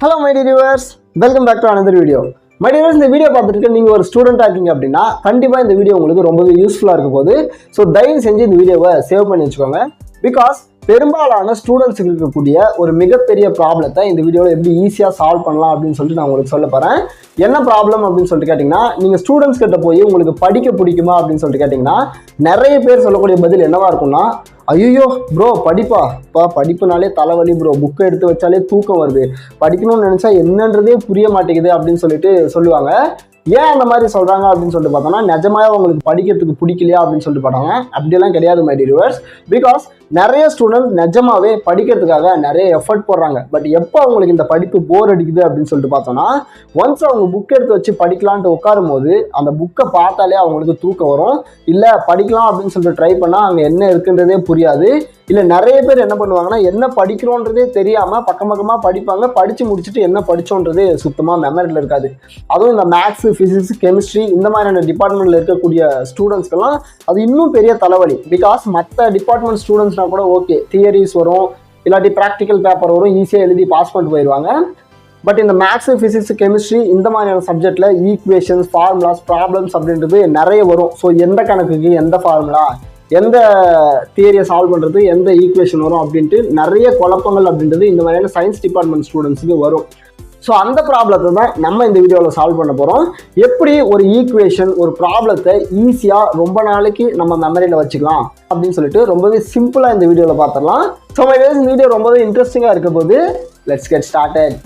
Hello my dear viewers, welcome back to another video. My dear viewers, இந்த video பார்த்துட்டு நீங்கள் ஒரு student ஆகிங்க அப்படின்னா கண்டிப்பாக இந்த வீடியோ உங்களுக்கு ரொம்பவே யூஸ்ஃபுல்லாக இருக்க போகுது. ஸோ தயவு செஞ்சு இந்த வீடியோவை சேவ் பண்ணி வச்சுக்கோங்க. பிகாஸ் பெரும்பாலான ஸ்டூடெண்ட்ஸுக்கு இருக்கக்கூடிய ஒரு மிகப்பெரிய ப்ராப்ளத்தை இந்த வீடியோவில் எப்படி ஈஸியாக சால்வ் பண்ணலாம் அப்படின்னு சொல்லிட்டு நான் உங்களுக்கு சொல்ல போகிறேன். என்ன ப்ராப்ளம் அப்படின்னு சொல்லிட்டு கேட்டிங்கன்னா, நீங்கள் ஸ்டூடெண்ட்ஸ் கிட்ட போய் உங்களுக்கு படிக்க பிடிக்குமா அப்படின்னு சொல்லிட்டு கேட்டிங்கன்னா நிறைய பேர் சொல்லக்கூடிய பதில் என்னவா இருக்கும்னா, ஐயோ ப்ரோ படிப்புனாலே தலைவலி ப்ரோ, புக்கை எடுத்து வச்சாலே தூக்கம் வருது, படிக்கணும்னு நினச்சா என்னன்றதே புரிய மாட்டேங்குது அப்படின்னு சொல்லிட்டு சொல்லுவாங்க. ஏன் அந்த மாதிரி சொல்கிறாங்க அப்படின்னு சொல்லிட்டு பார்த்தோம்னா, நிஜமாக உங்களுக்கு படிக்கிறதுக்கு பிடிக்கலையா அப்படின்னு சொல்லிட்டு பார்த்தாங்க. அப்படியெல்லாம் கிடையாது மை டியர் வியூவர்ஸ். பிகாஸ் நிறைய ஸ்டூடெண்ட் நிஜமாவே படிக்கிறதுக்காக நிறைய எஃபர்ட் போடுறாங்க. பட் எப்போ அவங்களுக்கு இந்த படிப்பு போர் அடிக்குது அப்படின்னு சொல்லிட்டு பார்த்தோன்னா, ஒன்ஸ் அவங்க புக் எடுத்து வச்சு படிக்கலான்ட்டு உட்காரும் போது அந்த புக்கை பார்த்தாலே அவங்களுக்கு தூக்கம் வரும். இல்லை படிக்கலாம் அப்படின்னு சொல்லிட்டு ட்ரை பண்ணால் அங்கே என்ன இருக்குன்றதே புரியாது. இல்லை நிறைய பேர் என்ன பண்ணுவாங்கன்னா, என்ன படிக்கிறோன்றதே தெரியாமல் பக்கமாக படிப்பாங்க. படித்து முடிச்சுட்டு என்ன படித்தோன்றதே சுத்தமாக மெமரியில் இருக்காது. அதுவும் இந்த மேக்ஸு, ஃபிசிக்ஸ், கெமிஸ்ட்ரி இந்த மாதிரியான டிபார்ட்மெண்ட்டில் இருக்கக்கூடிய ஸ்டூடெண்ட்ஸ்க்கெல்லாம் அது இன்னும் பெரிய தலைவலி. பிகாஸ் மற்ற டிபார்ட்மெண்ட் ஸ்டூடெண்ட்ஸ்னால் கூட ஓகே, தியரிஸ் வரும், இல்லாட்டி ப்ராக்டிக்கல் பேப்பர் வரும், ஈஸியாக எழுதி பாஸ் பண்ணிட்டு போயிடுவாங்க. பட் இந்த மேக்ஸு, ஃபிசிக்ஸ், கெமிஸ்ட்ரி இந்த மாதிரியான சப்ஜெக்டில் ஈக்குவேஷன்ஸ், ஃபார்முலாஸ், ப்ராப்ளம்ஸ் அப்படின்றது நிறைய வரும். ஸோ எந்த கணக்குக்கு எந்த ஃபார்முலா, எந்த தியரியை சால்வ் பண்ணுறது, எந்த ஈக்குவேஷன் வரும் அப்படின்ட்டு நிறைய குழப்பங்கள் அப்படின்றது இந்த மாதிரியான சயின்ஸ் டிபார்ட்மெண்ட் ஸ்டூடெண்ட்ஸுக்கு வரும். ஸோ அந்த ப்ராப்ளத்தை தான் நம்ம இந்த வீடியோவில் சால்வ் பண்ண போகிறோம். எப்படி ஒரு ஈக்குவேஷன், ஒரு ப்ராப்ளத்தை ஈஸியாக ரொம்ப நாளைக்கு நம்ம மெமரியில் வச்சுக்கலாம் அப்படின்னு சொல்லிட்டு ரொம்பவே சிம்பிளாக இந்த வீடியோவில் பார்த்துடலாம். ஸோ இந்த வீடியோ ரொம்பவே இன்ட்ரெஸ்டிங்காக இருக்க போது. Let's get started.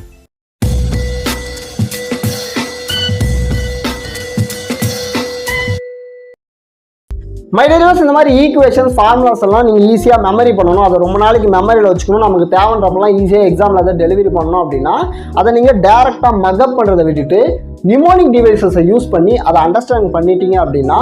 My dear viewers, இந்த மாதிரி ஈக்குவேஷன்ஸ், ஃபார்முலாஸ் எல்லாம் நீங்கள் ஈஸியாக மெமரி பண்ணணும், அதை ரொம்ப நாளைக்கு மெமரியில் வச்சுக்கணும், நமக்கு தேவைன்றப்பெல்லாம் ஈஸியாக எக்ஸாமில் அதை டெலிவரி பண்ணணும் அப்படின்னா அதை நீங்கள் டேரெக்டாக மக்கப் பண்ணுறதை விட்டுட்டு நிமோனிக் டிவைசஸை யூஸ் பண்ணி அதை அண்டர்ஸ்டாண்ட் பண்ணிட்டீங்க அப்படின்னா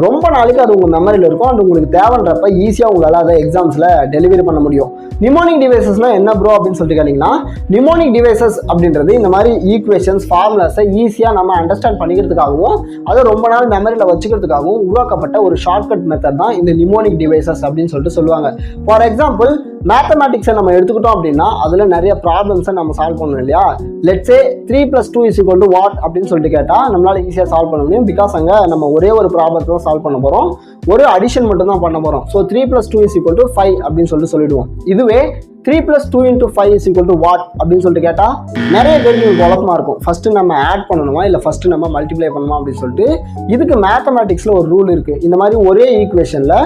ரொம்ப நாளைக்கு அது உங்கள் மெமரியில் இருக்கும். அது உங்களுக்கு தேவைன்றப்ப ஈஸியாக உங்களால் அதை எக்ஸாம்ஸில் டெலிவரி பண்ண முடியும். நிமோனிக் டிவைசஸ்னால் என்ன ப்ரோ அப்படின்னு சொல்லிட்டு கேட்டிங்கன்னா, நிமோனிக் டிவைசஸ் அப்படின்றது இந்த மாதிரி ஈக்குவேஷன்ஸ், ஃபார்முலாஸை ஈஸியாக நம்ம அண்டர்ஸ்டாண்ட் பண்ணிக்கிறதுக்காகவும் அதை ரொம்ப நாள் மெமரியில் வச்சுக்கிறதுக்காகவும் உருவாக்கப்பட்ட ஒரு ஷார்ட்கட் மெத்தட் தான் இந்த நிமோனிக் டிவைசஸ் அப்படின்னு சொல்லிட்டு சொல்லுவாங்க. ஃபார் எக்ஸாம்பிள் மேத்தமேட்டிக்ஸை நம்ம எடுத்துக்கிட்டோம் அப்படின்னா அதில் நிறைய ப்ராப்ளம்ஸை நம்ம சால்வ் பண்ணணும் இல்லையா. லெட்ஸே 3 + 2 = what அப்படின்னு சொல்லிட்டு கேட்டால் நம்மளால் ஈஸியாக சால்வ் பண்ண முடியும். பிகாஸ் அங்கே நம்ம ஒரே ஒரு ப்ராப்ளத்தை சால்வ் பண்ண போகிறோம், ஒரு அடிஷன் மட்டும் தான் பண்ண போகிறோம். ஸோ 3 + 2 = 5 அப்படின்னு சொல்லிடுவோம். இதுவே 3 + 2 × 5 = what அப்படின்னு சொல்லிட்டு கேட்டால் நிறைய பேருக்கு குழப்பமாக இருக்கும். ஃபஸ்ட்டு நம்ம ஆட் பண்ணணுமா இல்லை ஃபஸ்ட்டு நம்ம மல்டிப்ளை பண்ணணுமா அப்படின்னு சொல்லிட்டு. இதுக்கு மேத்தமேட்டிக்ஸில் ஒரு ரூல் இருக்குது. இந்த மாதிரி ஒரே ஈக்குவேஷனில்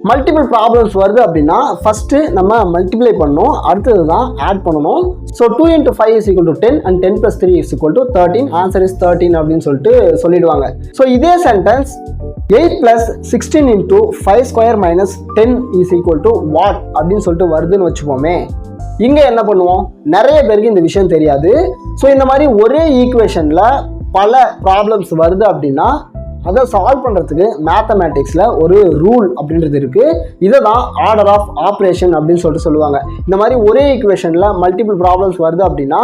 மல்டிபிள் ப்ராப்ளம்ஸ் வருது அப்படின்னா ஃபஸ்ட்டு நம்ம மல்டிப்ளை பண்ணணும், அடுத்தது தான் ஆட் பண்ணணும். So 2 × 5 = 10 and 10 + 3 = 13. ஆன்சர் இஸ் 13 அப்படின்னு சொல்லிட்டு சொல்லிடுவாங்க. ஸோ இதே சென்டென்ஸ் 8 + 16 × 5² - 10 = what அப்படின்னு சொல்லிட்டு வருதுன்னு வச்சுப்போமே. இங்கே என்ன பண்ணுவோம், நிறைய பேருக்கு இந்த விஷயம் தெரியாது. ஸோ இந்த மாதிரி ஒரே ஈக்குவேஷனில் பல ப்ராப்ளம்ஸ் வருது அப்படின்னா அதை சால்வ் பண்ணுறதுக்கு மேத்தமேட்டிக்ஸில் ஒரு ரூல் அப்படின்றது இருக்குது. இதை தான் ஆர்டர் ஆஃப் ஆப்ரேஷன் அப்படின்னு சொல்லிட்டு சொல்லுவாங்க. இந்த மாதிரி ஒரே ஈக்குவேஷனில் மல்டிபிள் ப்ராப்ளம்ஸ் வருது அப்படின்னா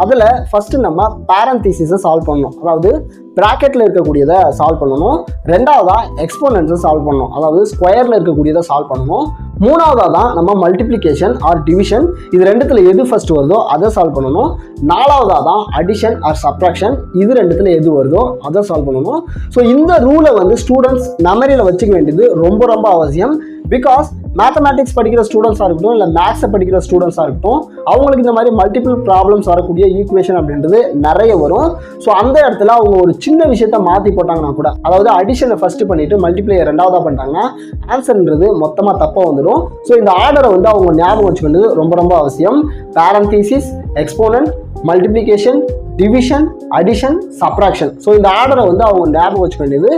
அதில் ஃபஸ்ட்டு நம்ம பேரந்தீசிஸை சால்வ் பண்ணணும், அதாவது ப்ராக்கெட்டில் இருக்கக்கூடியதை சால்வ் பண்ணணும். ரெண்டாவதாக எக்ஸ்போனன்ஸை சால்வ் பண்ணணும், அதாவது ஸ்கொயரில் இருக்கக்கூடியதை சால்வ் பண்ணணும். மூணாவதாக தான் நம்ம மல்டிப்ளிகேஷன் ஆர் டிவிஷன், இது ரெண்டுத்தில் எது ஃபஸ்ட் வருதோ அதை சால்வ் பண்ணணும். நாலாவதாக தான் அடிஷன் ஆர் சப்ட்ராக்ஷன், இது ரெண்டுத்தில் எது வருதோ அதை சால்வ் பண்ணணும். ஸோ இந்த ரூலை ஸ்டூடெண்ட்ஸ் மெமரியில் வச்சுக்க வேண்டியது ரொம்ப ரொம்ப அவசியம். பிகாஸ் மேத்தமேட்டிக்ஸ் படிக்கிற ஸ்டூடெண்ட்ஸாக இருக்கட்டும், இல்லை மேக்ஸை படிக்கிற ஸ்டூடெண்ட்ஸாக இருக்கட்டும், அவங்களுக்கு இந்த மாதிரி மல்டிபிள் ப்ராப்ளம்ஸ் வரக்கூடிய ஈக்குவேஷன் அப்படின்றது நிறைய வரும். ஸோ அந்த இடத்துல அவங்க ஒரு சின்ன விஷயத்த மாற்றி போட்டாங்கன்னா கூட, அதாவது அடிஷனை ஃபஸ்ட்டு பண்ணிவிட்டு மல்டிப்ளை ரெண்டாவதாக பண்ணிட்டாங்கன்னா ஆன்சர்ன்றது மொத்தமாக தப்பாக வந்துடும். ஸோ இந்த ஆர்டரை அவங்க ஞாபகம் வச்சுக்க வேண்டியது ரொம்ப ரொம்ப அவசியம். Parenthesis, exponent, multiplication, division, addition, subtraction. So இந்த ஆர்டரை அவங்க ஞாபகம் வச்சுக்க வேண்டியது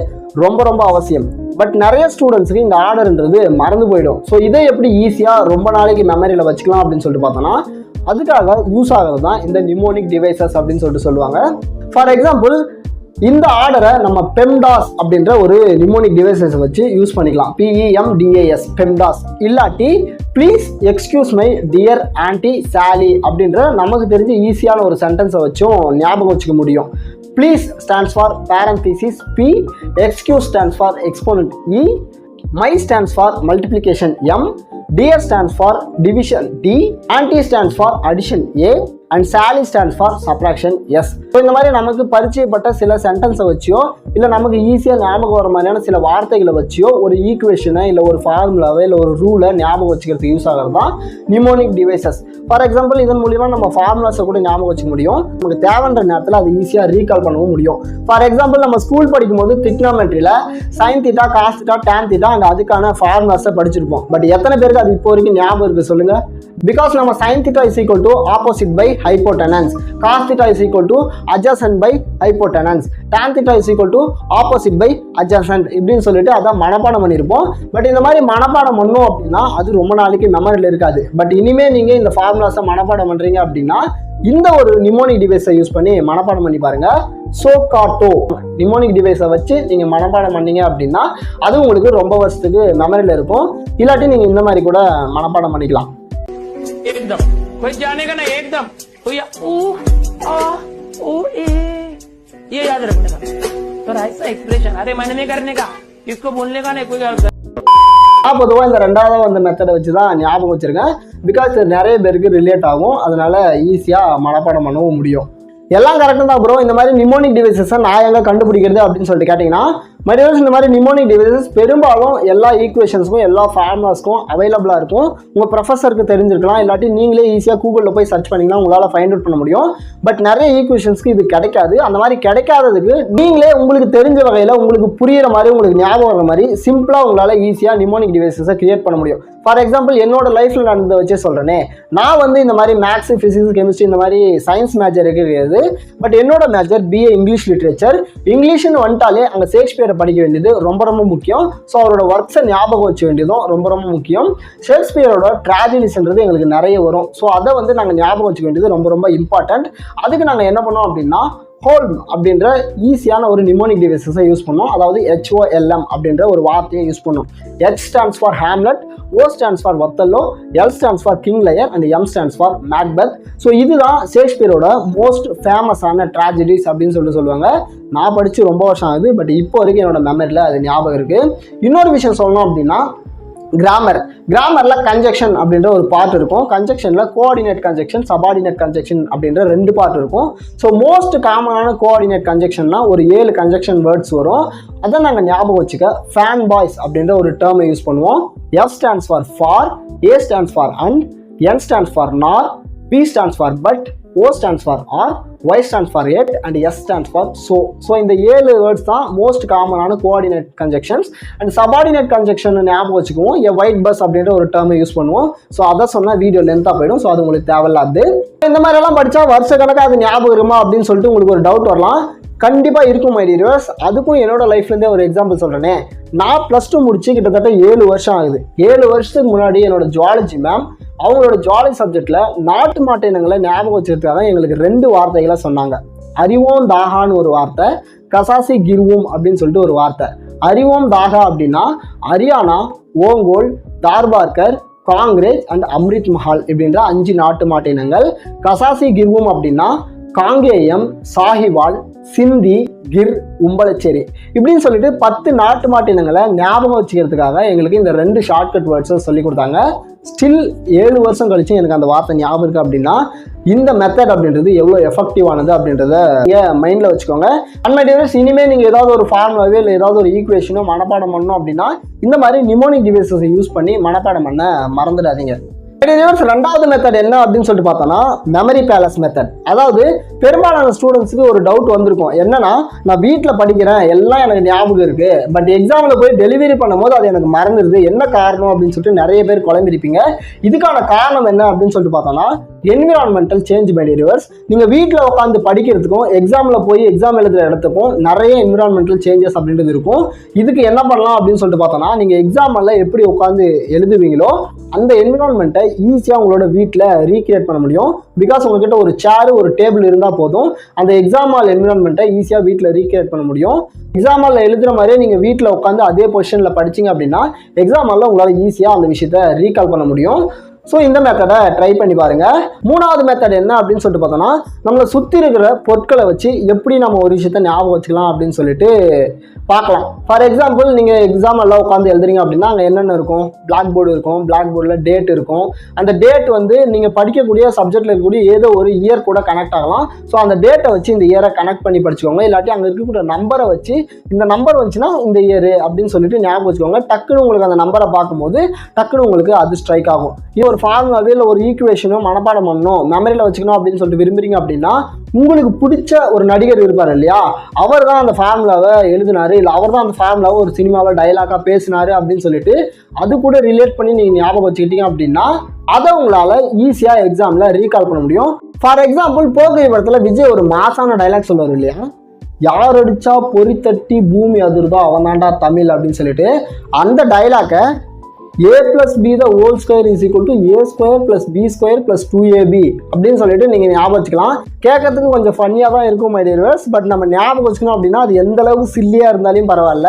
ரொம்ப ரொம்ப அவசியம். பட் நிறைய ஸ்டூடெண்ட்ஸுக்கு இந்த ஆர்டர்ன்றது மறந்து போயிடும். ஸோ இதை எப்படி ஈஸியாக ரொம்ப நாளைக்கு மெமரியில் வச்சுக்கலாம் அப்படின்னு சொல்லிட்டு பார்த்தோன்னா அதுக்காக யூஸ் ஆகிறது தான் இந்த நிமோனிக் டிவைசஸ் அப்படின்னு சொல்லிட்டு சொல்லுவாங்க. ஃபார் எக்ஸாம்பிள் இந்த ஆர்டரை நம்ம பெம்டாஸ் அப்படின்ற ஒரு நிமோனிக் டிவைசஸை வச்சு யூஸ் பண்ணிக்கலாம். PEMDAS, PEMDAS. இல்லாட்டி please excuse my dear aunt Sally அப்படின்ற நமக்கு தெரிஞ்ச ஈஸியான ஒரு சென்டென்ஸை வச்சும் ஞாபகம் வச்சுக்க முடியும். Please stands for parenthesis P, excuse stands for exponent E, my stands for multiplication M, dear stands for division D, aunty stands for addition A, and Sally stands for subtraction S. So இந்த மாதிரி நமக்கு பரிச்சயப்பட்ட சில சென்டென்ஸை வச்சியோ இல்லை நமக்கு ஈஸியாக ஞாபகம் வர மாதிரியான சில வார்த்தைகளை வச்சியோ ஒரு ஈக்குவேஷனை இல்லை ஒரு ஃபார்முலாவை இல்லை ஒரு ரூலை ஞாபகம் வச்சுக்கிறதுக்கு யூஸ் ஆகிறது தான் நிமோனிக் டிவைசஸ். ஃபார் எக்ஸாம்பிள் இதன் மூலிமா நம்ம ஃபார்முலாஸை கூட ஞாபகம் வச்சுக்க முடியும். நமக்கு தேவைன்ற நேரத்தில் அது ஈஸியாக ரீகால் பண்ணவும் முடியும். ஃபார் எக்ஸாம்பிள் நம்ம ஸ்கூல் படிக்கும்போது டிக்னாமெட்ரியில் sine theta, cos theta, tan theta and அதுக்கான ஃபார்முலாஸை படிச்சிருப்போம். பட் எத்தனை பேருக்கு அது இப்போ வரைக்கும் ஞாபகம் இருக்குது சொல்லுங்கள்? பிகாஸ் நம்ம sine theta is equal to opposite by hypotenuse, cos theta is equal to adjacent by hypotenuse, tan theta is equal to opposite by adjacent இப்படின்னு சொல்லிட்டு அதான் மனப்பாடம் பண்ணியிருப்போம். பட் இந்த மாதிரி மனப்பாடம் பண்ணோம் அப்படின்னா அது ரொம்ப நாளைக்கு மெமரியில் இருக்காது. பட் இனிமேல் நீங்கள் இந்த ஃபார்முலாஸை மனப்பாடம் பண்ணுறீங்க அப்படின்னா இந்த ஒரு நிமோனிக் டிவைஸை யூஸ் பண்ணி மனப்பாடம் பண்ணி பாருங்க. சோகாட்டோ நிமோனிக் டிவைஸை வச்சு நீங்கள் மனப்பாடம் பண்ணீங்க அப்படின்னா அது உங்களுக்கு ரொம்ப வருஷத்துக்கு மெமரியில் இருக்கும். இல்லாட்டி நீங்கள் இந்த மாதிரி கூட மனப்பாடம் பண்ணிக்கலாம். एकदम कोई जाने का ना एकदम तो या ओ आ ओ ए ये याद रखने का तो ऐसा एक्सप्रेशन अरे मैंने नहीं करने का इसको बोलने का नहीं कोई பொதுவாக இந்த ரெண்டாவது அந்த மெத்தடை வச்சு தான் ஞாபகம் வச்சிருக்கேன். பிகாஸ் நிறைய பேருக்கு ரிலேட் ஆகும், அதனால ஈஸியாக மனப்பாடம் பண்ணவும் முடியும். எல்லாம் கரெக்டாக தான் ப்ரோ. இந்த மாதிரி நிமோனிக் டிவைசஸை நான் எங்கே கண்டுபிடிக்கிறது அப்படின்னு சொல்லிட்டு கேட்டிங்கன்னா மறுபடியும் இந்த மாதிரி நிமோனிக் டிவைசஸ் பெரும்பாலும் எல்லா ஈக்குவேஷன்ஸ்க்கும் எல்லா ஃபார்முலாஸ்க்கும் அவைலபிளாக இருக்கும். உங்கள் ப்ரொஃபஸருக்கு தெரிஞ்சிருக்கலாம், இல்லாட்டி நீங்களே ஈஸியாக கூகுளில் போய் சர்ச் பண்ணிங்கன்னா உங்களால் ஃபைண்ட் அவுட் பண்ண முடியும். பட் நிறைய ஈக்குவேஷன்ஸ்க்கு இது கிடைக்காது. அந்த மாதிரி கிடைக்காததுக்கு நீங்களே உங்களுக்கு தெரிஞ்ச வகையில் உங்களுக்கு புரியிற மாதிரி உங்களுக்கு ஞாபகம் வர மாதிரி சிம்பிளாக உங்களால் ஈஸியாக நிமோனிக் டிவைசஸை கிரியேட் பண்ண முடியும். ஃபார் எக்ஸாம்பிள் என்னோட லைஃப்பில் நடந்ததை வச்சே சொல்கிறேனே, நான் வந்து இந்த மாதிரி மேக்ஸு, ஃபிசிக்ஸ், கெமிஸ்ட்ரி இந்த மாதிரி சயின்ஸ் மேஜர் கிடையாது. பட் என்னோட மேஜர் BA இங்கிலீஷ் லிட்ரேச்சர். இங்கிலீஷ்னு வந்துட்டாலே அங்கே ஷேக்ஸ்பியரை படிக்க வேண்டியது ரொம்ப ரொம்ப முக்கியம். ஸோ அவரோட ஒர்க்ஸை ஞாபகம் வச்ச வேண்டியதும் ரொம்ப ரொம்ப முக்கியம். ஷேக்ஸ்பியரோட ட்ராஜடிஸ்ன்றது எங்களுக்கு நிறைய வரும். ஸோ அதை வந்து நாங்கள் ஞாபகம் வச்சுக்க வேண்டியது ரொம்ப ரொம்ப இம்பார்ட்டன்ட். அதுக்கு நாங்கள் என்ன பண்ணோம் அப்படின்னா ஹோல்ம் அப்படின்ற ஈஸியான ஒரு நிமோனிக் டிவைசஸை யூஸ் பண்ணோம். அதாவது HOLM அப்படின்ற ஒரு வார்த்தையை யூஸ் பண்ணோம். H stands for Hamlet, O stands for Othello, L stands for King Lear and M stands for Macbeth. So இதுதான் ஷேக்ஸ்பியரோட மோஸ்ட் ஃபேமஸான ட்ராஜடிஸ் அப்படின்னு சொல்லுவாங்க. நான் படித்து ரொம்ப வருஷம் ஆகுது, பட் இப்போ வரைக்கும் என்னோட மெமரியில் அது ஞாபகம் இருக்குது. இன்னொரு விஷயம் சொல்லணும் அப்படின்னா கிராமரில் கன்ஜெக்ஷன் அப்படின்ற ஒரு பார்ட் இருக்கும். கன்ஜெக்ஷனில் கோஆர்டினேட் கன்ஜெக்ஷன், சபார்டினேட் கன்ஜெக்ஷன் அப்படின்ற 2 பார்ட் இருக்கும். ஸோ மோஸ்ட் காமனான கோஆர்டினேட் கன்ஜெக்ஷன்னா ஒரு 7 கன்ஜெக்ஷன் வேர்ட்ஸ் வரும். அதை நாங்கள் ஞாபகம் வச்சுக்க ஃபேன் பாய்ஸ் அப்படின்ற ஒரு டேர்மை யூஸ் பண்ணுவோம். F stands for, A stands for and, N stands for நார், P stands for but, O stands for R, Y stands for yet and S stands for so. So இந்த 7 words தான் most காமனான coordinate conjunctions. And subordinate conjunction ஞாபகம் வச்சுக்குவோம். எ white bus அப்படின்ற ஒரு டேர்மை use பண்ணுவோம். ஸோ அதை சொன்னால் வீடியோ லென்த்தாக போயிடும். ஸோ அது உங்களுக்கு தேவையில்லாது. இந்த மாதிரிலாம் படித்தா வருஷ கணக்காக அது ஞாபகம் இருக்குமா அப்படின்னு சொல்லிட்டு உங்களுக்கு ஒரு டவுட் வரலாம். கண்டிப்பாக இருக்கும் மை டியர்ஸ். அதுக்கும் என்னோட லைஃப்லேருந்தே ஒரு எக்ஸாம்பிள் சொல்கிறேனே. நான் +2 முடிச்சு கிட்டத்தட்ட 7 வருஷம் ஆகுது. 7 வருஷத்துக்கு முன்னாடி என்னோட ஜுவாலஜி மேம் அவங்களோட ஜுவாலஜி சப்ஜெக்டில் நாட்டு மாட்டு இனங்களை ஞாபகம் வச்சுருக்காங்க. எங்களுக்கு 2 வார்த்தைகளை சொன்னாங்க. அறிவோம் தாகான்னு ஒரு வார்த்தை, கசாசி கிர்வோம் அப்படின்னு சொல்லிட்டு ஒரு வார்த்தை. அறிவோம் தாகா அப்படின்னா ஹரியானா, ஓங்கோல், தார்பார்கர், காங்கிரேஜ் அண்ட் அம்ரித் மஹால் இப்படின்ற 5 நாட்டு மாட்டு இனங்கள். கசாசி கிர்வோம் அப்படின்னா காங்கேயம், சாஹிவால், சிந்தி, கிர், உம்பளச்சேரி இப்படின்னு சொல்லிட்டு 10 நாட்டு மாட்டு இனங்களை ஞாபகம் வச்சுக்கிறதுக்காக எங்களுக்கு இந்த 2 ஷார்ட்கட் வேர்ட்ஸை சொல்லி கொடுத்தாங்க. ஸ்டில் 7 வருஷம் கழிச்சு எனக்கு அந்த வார்த்தை ஞாபகம் இருக்குது அப்படின்னா இந்த மெத்தட் அப்படின்றது எவ்வளோ எஃபெக்டிவானது அப்படின்றத மைண்டில் வச்சுக்கோங்க. அண்ட் மை டியர்ஸ், இனிமேல் நீங்கள் ஏதாவது ஒரு ஃபார்முலாவே இல்லை ஏதாவது ஒரு ஈக்குவேஷனோ மனப்பாடம் பண்ணணும் அப்படின்னா இந்த மாதிரி நிமோனிக் டிவைசஸை யூஸ் பண்ணி மனப்பாடம் பண்ண மறந்துடாதீங்க. ரெண்டாவது மெத்தட் என்ன அப்படின்னு சொல்லிட்டு பார்த்தோம்னா மெமரி பேலஸ் மெத்தட். அதாவது பெரும்பாலான ஸ்டூடெண்ட்ஸுக்கு ஒரு டவுட் வந்திருக்கும். என்னன்னா, நான் வீட்டில் படிக்கிறேன், எல்லாம் எனக்கு ஞாபகம் இருக்கு, பட் எக்ஸாமில் போய் டெலிவரி பண்ணும்போது அது எனக்கு மறந்துடுது, என்ன காரணம் அப்படின்னு சொல்லிட்டு நிறைய பேர் குழம்பிருப்பீங்க. இதுக்கான காரணம் என்ன அப்படின்னு சொல்லிட்டு பார்த்தோம்னா என்விரான்மெண்டல் சேஞ்ச் மை டியர்ஸ். நீங்கள் வீட்டில் உட்காந்து படிக்கிறதுக்கும் எக்ஸாமில் போய் எக்ஸாம் எழுதுகிற இடத்துக்கும் நிறைய என்விரான்மெண்டல் சேஞ்சஸ் அப்படின்றது இருக்கும். இதுக்கு என்ன பண்ணலாம் அப்படின்னு சொல்லிட்டு பார்த்தோம்னா நீங்கள் எக்ஸாமில் எப்படி உட்காந்து எழுதுவீங்களோ அந்த என்விரான்மெண்ட்டை ஈஸியாக உங்களோட வீட்டில் ரீக்ரியேட் பண்ண முடியும். பிகாஸ் உங்ககிட்ட ஒரு சேர், ஒரு டேபிள் இருந்தால் போதும், அந்த எக்ஸாம் ஹால் என்விரான்மெண்ட்டை ஈஸியாக வீட்டில் ரீக்ரியேட் பண்ண முடியும். எக்ஸாம் ஹாலில் எழுதுகிற மாதிரியே நீங்கள் வீட்டில் உட்காந்து அதே பொசிஷனில் படிச்சிங்க அப்படின்னா எக்ஸாம் ஹாலில் உங்களால் ஈஸியாக அந்த விஷயத்தை ரீகால் பண்ண முடியும். ஸோ இந்த மெத்தடை ட்ரை பண்ணி பாருங்கள். மூணாவது மெத்தட் என்ன அப்படின்னு சொல்லிட்டு பார்த்தோன்னா, நம்மளை சுற்றி இருக்கிற பொருட்களை வச்சு எப்படி நம்ம ஒரு விஷயத்தை ஞாபகம் வச்சுக்கலாம் அப்படின்னு சொல்லிட்டு பார்க்கலாம். ஃபார் எக்ஸாம்பிள், நீங்கள் எக்ஸாம் எல்லாம் உட்காந்து எழுதுறீங்க அப்படின்னா அங்கே என்னென்ன இருக்கும்? பிளாக் போர்டு இருக்கும். பிளாக் போர்டில் டேட் இருக்கும். அந்த டேட் வந்து நீங்கள் படிக்கக்கூடிய சப்ஜெக்டில் இருக்கக்கூடிய ஏதோ ஒரு இயர் கூட கனெக்ட் ஆகலாம். ஸோ அந்த டேட்டை வச்சு இந்த இயரை கனெக்ட் பண்ணி படிச்சுக்கோங்க. இல்லாட்டி அங்கே இருக்கக்கூடிய நம்பரை வச்சு இந்த நம்பர் வந்துச்சுன்னா இந்த இயர் அப்படின்னு சொல்லிட்டு ஞாபகம் வச்சுக்கோங்க. டக்குன்னு உங்களுக்கு அந்த நம்பரை பார்க்கும்போது டக்குன்னு உங்களுக்கு அது ஸ்ட்ரைக் ஆகும். இது ஒரு ஃபார்முலாவே இல்லை ஒரு ஈக்குவேஷனோ மனப்பாடம் பண்ணணும், மெமரியில் வச்சுக்கணும் அப்படின்னு சொல்லிட்டு விரும்புறீங்க அப்படின்னா, உங்களுக்கு பிடிச்ச ஒரு நடிகர் இருப்பார் இல்லையா, அவர் தான் அந்த ஃபார்முலாவை எழுதினாரு, இல்லை அவர் தான் அந்த ஃபார்முலாவை ஒரு சினிமாவில் டைலாக்காக பேசினாரு அப்படின்னு சொல்லிட்டு அது கூட ரிலேட் பண்ணி நீங்கள் ஞாபகம் வச்சுக்கிட்டீங்க அப்படின்னா அதை உங்களால் ஈஸியாக எக்ஸாமில் ரீகால் பண்ண முடியும். ஃபார் எக்ஸாம்பிள், போகை படத்தில் விஜய் ஒரு மாசான டைலாக் சொல்லுவார் இல்லையா, யார் அடிச்சா பொறி தட்டி பூமி அதிர்தோ அவன் தாண்டா தமிழ் அப்படின்னு சொல்லிட்டு, அந்த டைலாக்கை a+b the whole square is equal to a square plus b square plus 2ab அப்படின்னு சொல்லிட்டு நீங்கள் ஞாபகம் வச்சுக்கலாம். கேட்கறதுக்கு கொஞ்சம் ஃபன்னியாக தான் இருக்கும் மை டியர் வியூவர்ஸ். பட் நம்ம ஞாபகம் வச்சுக்கணும் அப்படின்னா அது எந்த அளவுக்கு சில்லியாக இருந்தாலும் பரவாயில்ல,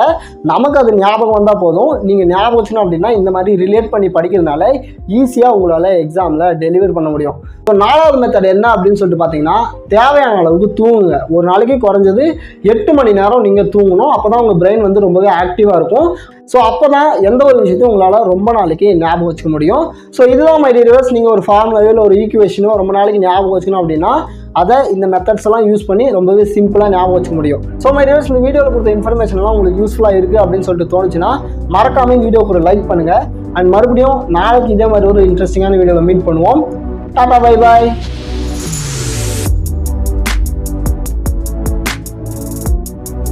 நமக்கு அது ஞாபகம் வந்தால் போதும். நீங்கள் ஞாபகம் வச்சுக்கணும் அப்படின்னா இந்த மாதிரி ரிலேட் பண்ணி படிக்கிறதுனால ஈஸியாக உங்களால் எக்ஸாமில் டெலிவர் பண்ண முடியும். இப்போ நாலாவது மெத்தட் என்ன அப்படின்னு சொல்லிட்டு பார்த்தீங்கன்னா, தேவையான அளவுக்கு தூங்குங்க. ஒரு நாளைக்கு குறைஞ்சது 8 மணி நேரம் நீங்கள் தூங்கணும். அப்போ தான் உங்கள் பிரெயின் வந்து ரொம்பவே ஆக்டிவாக இருக்கும். ஸோ அப்போ தான் எந்த ஒரு விஷயத்தையும் உங்களால் ரொம்ப நாளைக்கு ஞாபகம் வச்சுக்க முடியும். ஸோ இதுதான் மை டியர் வியூவர்ஸ், நீங்கள் ஒரு ஃபார்முலாவோ இல்லை ஒரு ஈக்குவேஷனோ ரொம்ப நாளைக்கு ஞாபகம் வச்சுக்கணும் அப்படின்னா அதை இந்த மெத்தட்ஸ் எல்லாம் யூஸ் பண்ணி ரொம்பவே சிம்பிளாக ஞாபகம் வச்சுக்க முடியும். ஸோ மை டியர் வியூவர்ஸ், இந்த வீடியோவில் கொடுத்த இன்ஃபர்மேஷன்லாம் உங்களுக்கு யூஸ்ஃபுல்லாக இருக்குது அப்படின்னு சொல்லிட்டு தோணுச்சுன்னா மறக்காம இந்த வீடியோக்கு ஒரு லைக் பண்ணுங்கள். அண்ட் மறுபடியும் நாளைக்கு இதே மாதிரி ஒரு இன்ட்ரெஸ்டிங்கான வீடியோவில் மீட் பண்ணுவோம். Tata, bye bye.